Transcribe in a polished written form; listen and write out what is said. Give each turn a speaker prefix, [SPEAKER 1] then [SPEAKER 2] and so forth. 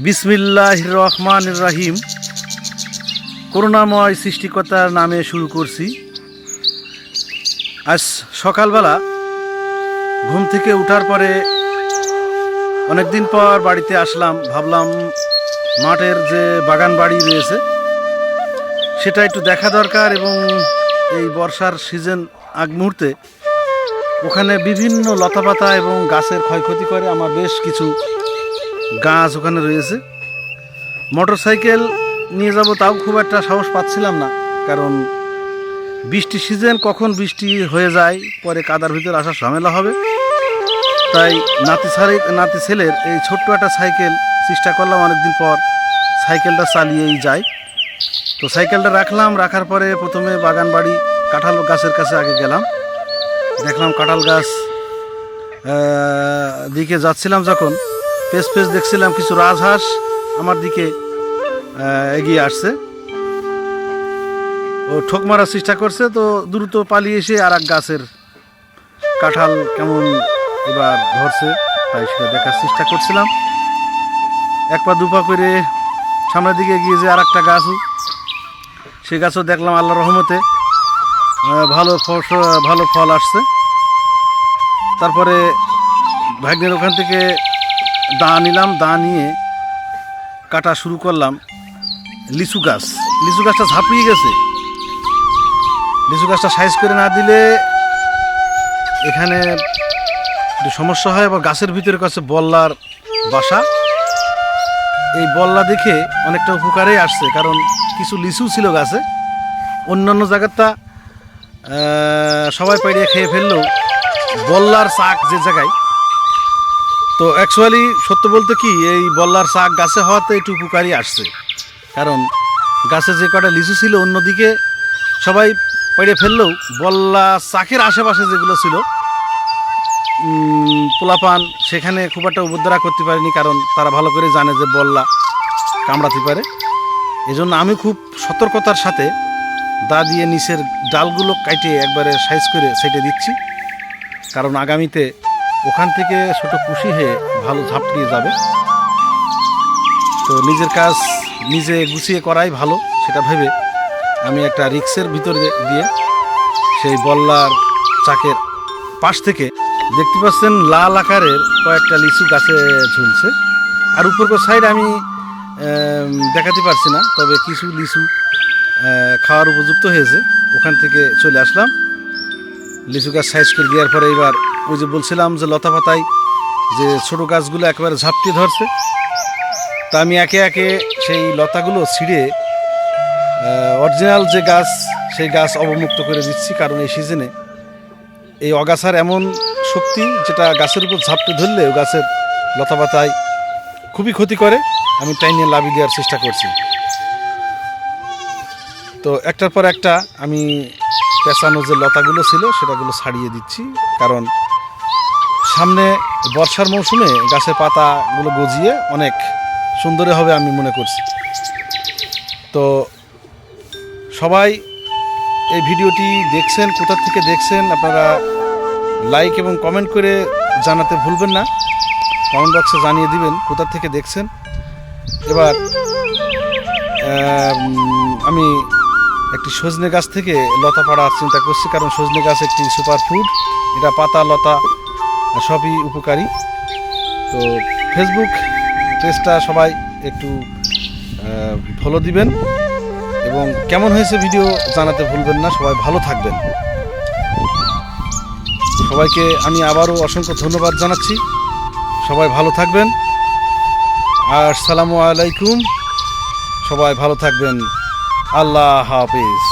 [SPEAKER 1] বিসমিল্লাহির রহমানির রহিম। করুণাময় সৃষ্টিকর্তার নামে শুরু করছি। আজ সকালবেলা ঘুম থেকে ওঠার পরে অনেকদিন পর বাড়িতে আসলাম। ভাবলাম মাঠের যে বাগান বাড়ি রয়েছে সেটা একটু দেখা দরকার, এবং এই বর্ষার সিজন আগ মুহূর্তে ওখানে বিভিন্ন লতাপাতা এবং গাছের ক্ষয়ক্ষতি করে। আমার বেশ কিছু গাছ ওখানে রয়েছে। মোটর সাইকেল নিয়ে যাব তাও খুব একটা সাহস পাচ্ছিলাম না, কারণ বৃষ্টি সিজন, কখন বৃষ্টি হয়ে যায় পরে কাদার ভিতরে আসা ঝামেলা হবে। তাই নাতি ছেলের এই ছোট্ট একটা সাইকেল চেষ্টা করলাম অনেকদিন পর সাইকেলটা চালিয়েই যাই। তো সাইকেলটা রাখার পরে প্রথমে বাগান বাড়ি কাঁঠাল গাছের কাছে আগে গেলাম। দেখলাম কাঁঠাল গাছ দিকে যাচ্ছিলাম, যখন পেছ দেখছিলাম কিছু রাজহাঁস আমার দিকে এগিয়ে আসছে। ও ঠোক মারার চেষ্টা করছে, তো দ্রুত পালিয়ে এসে আর এক গাছের কাঁঠাল কেমন এবার ধরছে তাই সেটা দেখার চেষ্টা করছিলাম। এক পা দুপা করে সামনের দিকে এগিয়ে যে আর একটা গাছও, সেই গাছও দেখলাম আল্লাহর রহমতে ভালো ফল আসছে। তারপরে ভাগ্নের ওখান থেকে দা নিলাম, দা নিয়ে কাটা শুরু করলাম। লিচু গাছটা ঝাঁপিয়ে গেছে। লিচু গাছটা সাইজ করে না দিলে এখানে একটু সমস্যা হয়। আবার গাছের ভিতরে কাছে বল্লার বাসা, এই বল্লা দেখে অনেকটা উপকারেই আসছে, কারণ কিছু লিচু ছিল গাছে। অন্যান্য জায়গাটা সবাই পাইড়ে খেয়ে ফেললেও বল্লার শাক যে জায়গায়, তো অ্যাকচুয়ালি সত্য বলতে কি এই বল্লার শাক গাছে হওয়াতে একটু উপকারই আসছে, কারণ গাছে যে কটা লিচু ছিল অন্যদিকে সবাই পেড়ে ফেললেও বল্লা শাকের আশেপাশে যেগুলো ছিল পোলাপান, সেখানে খুব একটা উপদ্রব করতে পারেনি, কারণ তারা ভালো করে জানে যে বল্লা কামড়াতে পারে। এজন্য আমি খুব সতর্কতার সাথে দা দিয়ে নিচের ডালগুলো কাটে একবারে সাইজ করে সেটে দিচ্ছি, কারণ আগামীতে ওখান থেকে ছোট কুশি হয়ে ভালো ঝাঁপড়িয়ে যাবে। তো নিজের কাজ নিজে গুছিয়ে করাই ভালো, সেটা ভেবে আমি একটা রিক্সের ভিতরে দিয়ে সেই বল্লার চাকের পাশ থেকে দেখতে পাচ্ছেন লাল আকারের কয়েকটা লিচু গাছে ঝুলছে। আর উপর সাইড আমি দেখাতে পারছি না, তবে কিছু লিচু খাওয়ার উপযুক্ত হয়েছে। ওখান থেকে চলে আসলাম। লিচু গাছ সাইজ করে দেওয়ার পরে এবার ওই যে বলছিলাম যে লতা পাতায় যে ছোটো গাছগুলো একেবারে ঝাপটিয়ে ধরছে, তা আমি একে একে সেই লতাগুলো ছিঁড়ে অরিজিনাল যে গাছ সেই গাছ অবমুক্ত করে দিচ্ছি, কারণ এই সিজনে এই অগাছার এমন শক্তি যেটা গাছের উপর ঝাপটে ধরলে ও গাছের লতা পাতায় খুবই ক্ষতি করে। আমি তাই নিয়ে লাভিয়ে দেওয়ার চেষ্টা করছি। তো একটার পর একটা আমি পেঁচানো যে লতাগুলো ছিল সেটাগুলো ছাড়িয়ে দিচ্ছি, কারণ সামনে বর্ষার মৌসুমে গাছের পাতাগুলো গজিয়ে অনেক সুন্দর হবে আমি মনে করছি। তো সবাই এই ভিডিওটি দেখছেন, কোথা থেকে দেখছেন আপনারা লাইক এবং কমেন্ট করে জানাতে ভুলবেন না। কমেন্ট বক্সে জানিয়ে দিবেন কোথা থেকে দেখছেন। এবার আমি একটি সজনে গাছ থেকে লতা পাড়ার চিন্তা করছি, কারণ সজনে গাছ একটি সুপার ফুড, এটা পাতা লতা সবই উপকারী। তো ফেসবুক পেজটা সবাই একটু ফলো দিবেন, এবং কেমন হয়েছে ভিডিও জানাতে ভুলবেন না। সবাই ভালো থাকবেন। সবাইকে আমি আবারও অসংখ্য ধন্যবাদ জানাচ্ছি। সবাই ভালো থাকবেন। আসসালামু আলাইকুম। সবাই ভালো থাকবেন। আল্লাহ হাফেজ।